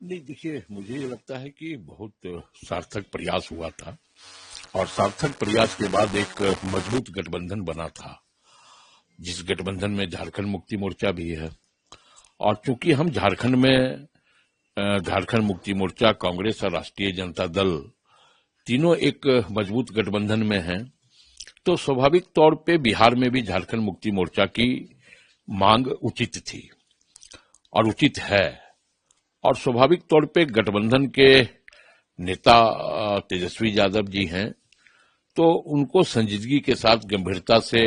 नहीं, देखिए, मुझे ये लगता है कि बहुत सार्थक प्रयास हुआ था और सार्थक प्रयास के बाद एक मजबूत गठबंधन बना था, जिस गठबंधन में झारखंड मुक्ति मोर्चा भी है। और चूंकि हम झारखंड में झारखंड मुक्ति मोर्चा, कांग्रेस और राष्ट्रीय जनता दल तीनों एक मजबूत गठबंधन में हैं, तो स्वाभाविक तौर पे बिहार में भी झारखंड मुक्ति मोर्चा की मांग उचित थी और उचित है। और स्वाभाविक तौर पे गठबंधन के नेता तेजस्वी यादव जी हैं, तो उनको संजीदगी के साथ, गंभीरता से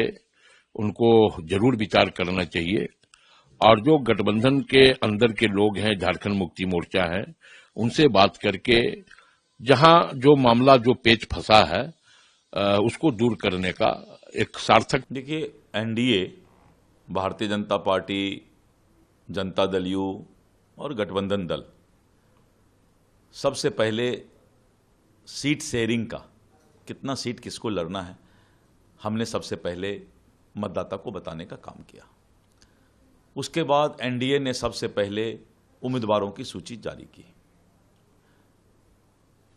उनको जरूर विचार करना चाहिए। और जो गठबंधन के अंदर के लोग हैं, झारखंड मुक्ति मोर्चा है, उनसे बात करके जहां जो मामला, जो पेच फंसा है, उसको दूर करने का एक सार्थक। देखिए, NDA, Bharatiya Janata party, Janata Dal you और गठबंधन दल सबसे पहले सीट शेयरिंग का, कितना सीट किसको लड़ना है, हमने सबसे पहले मतदाता को बताने का काम किया। उसके बाद एनडीए ने सबसे पहले उम्मीदवारों की सूची जारी की।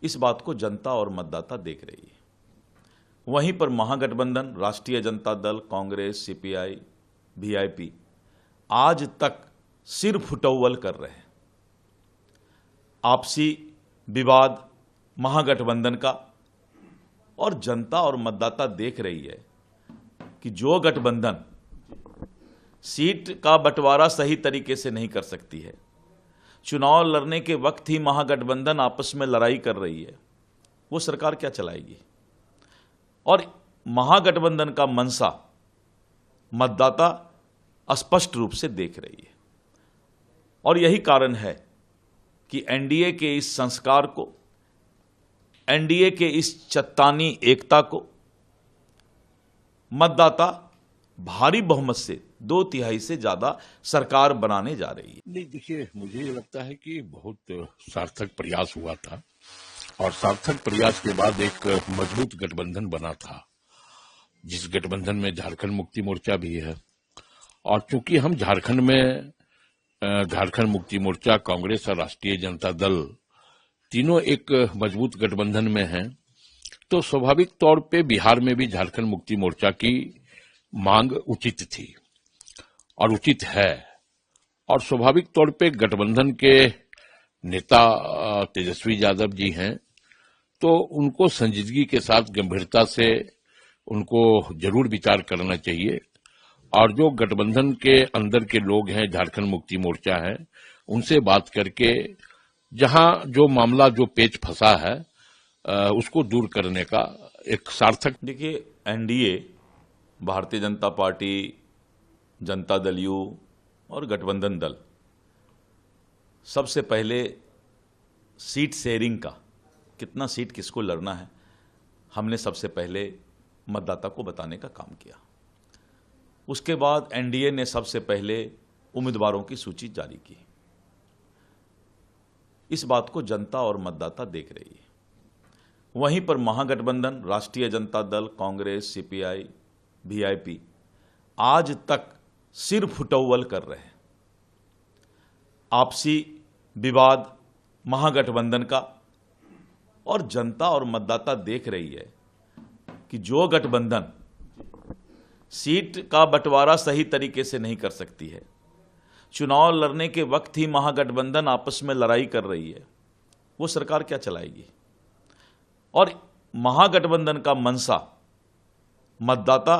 इस बात को जनता और मतदाता देख रही है। वहीं पर महागठबंधन, राष्ट्रीय जनता दल, कांग्रेस, सीपीआई, वीआईपी आज तक सिर फुटौवल कर रहे हैं। आपसी विवाद महागठबंधन का, और जनता और मतदाता देख रही है कि जो गठबंधन सीट का बंटवारा सही तरीके से नहीं कर सकती है, चुनाव लड़ने के वक्त ही महागठबंधन आपस में लड़ाई कर रही है, वो सरकार क्या चलाएगी। और महागठबंधन का मंशा मतदाता स्पष्ट रूप से देख रही है। और यही कारण है कि एनडीए के इस संस्कार को, एनडीए के इस चट्टानी एकता को मतदाता भारी बहुमत से, 2/3 से ज्यादा सरकार बनाने जा रही है। नहीं, देखिए, मुझे ये लगता है कि बहुत सार्थक प्रयास हुआ था और सार्थक प्रयास के बाद एक मजबूत गठबंधन बना था, जिस गठबंधन में झारखंड मुक्ति मोर्चा भी है। और चूंकि हम झारखंड में झारखंड मुक्ति मोर्चा, कांग्रेस और राष्ट्रीय जनता दल तीनों एक मजबूत गठबंधन में हैं, तो स्वाभाविक तौर पे बिहार में भी झारखंड मुक्ति मोर्चा की मांग उचित थी और उचित है। और स्वाभाविक तौर पे गठबंधन के नेता तेजस्वी यादव जी हैं, तो उनको संजीदगी के साथ, गंभीरता से उनको जरूर विचार करना चाहिए। और जो गठबंधन के अंदर के लोग हैं, झारखंड मुक्ति मोर्चा है, उनसे बात करके जहां जो मामला, जो पेच फंसा है, उसको दूर करने का एक सार्थक। देखिए, NDA, Bharatiya Janata party, Janata Dal you और गठबंधन दल सबसे पहले सीट शेयरिंग का, कितना सीट किसको लड़ना है, हमने सबसे पहले मतदाता को बताने का काम किया। उसके बाद एनडीए ने सबसे पहले उम्मीदवारों की सूची जारी की। इस बात को जनता और मतदाता देख रही है। वहीं पर महागठबंधन, राष्ट्रीय जनता दल, कांग्रेस, सीपीआई, वीआईपी आज तक सिर फुटौवल कर रहे हैं। आपसी विवाद महागठबंधन का, और जनता और मतदाता देख रही है कि जो गठबंधन सीट का बंटवारा सही तरीके से नहीं कर सकती है, चुनाव लड़ने के वक्त ही महागठबंधन आपस में लड़ाई कर रही है, वो सरकार क्या चलाएगी। और महागठबंधन का मंशा मतदाता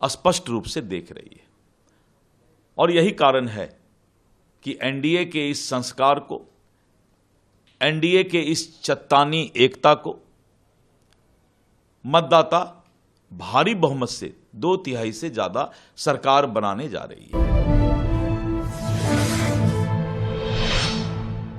स्पष्ट रूप से देख रही है। और यही कारण है कि एनडीए के इस संस्कार को, एनडीए के इस चट्टानी एकता को मतदाता भारी बहुमत से, 2/3 से ज्यादा सरकार बनाने जा रही है।